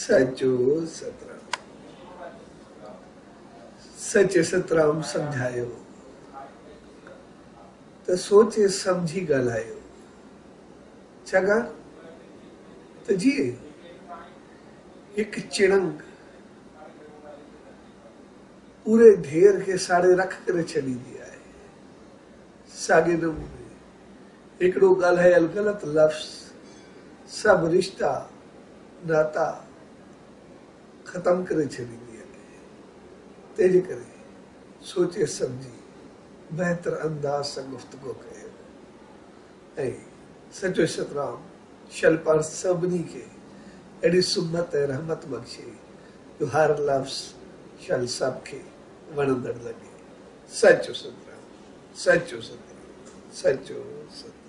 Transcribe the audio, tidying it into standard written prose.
सचो सतराम। सचे सतराम समझायो तो सोचे समझी गलायो। छगा तो जी एक चिड़ंग पूरे ढेर के साड़े रख कर चली दिया है। सागे नमूने एकड़ो ॻाल्हायल गलत लफ्ज़ सब रिश्ता नाता खत्म करे छॾी दिया है। तेज करे सोचे समझी बेहतर अंदाज से गुफ्तगू कयो। ऐं सचो सतराम शल पाण सभिनी खे अहिड़ी सुमत ऐं रहमत बख़्शे जो हर लफ़्ज़ शल सब खे वणंदड़ लॻे। सचो सतराम, सचो सतराम, सचो सतराम।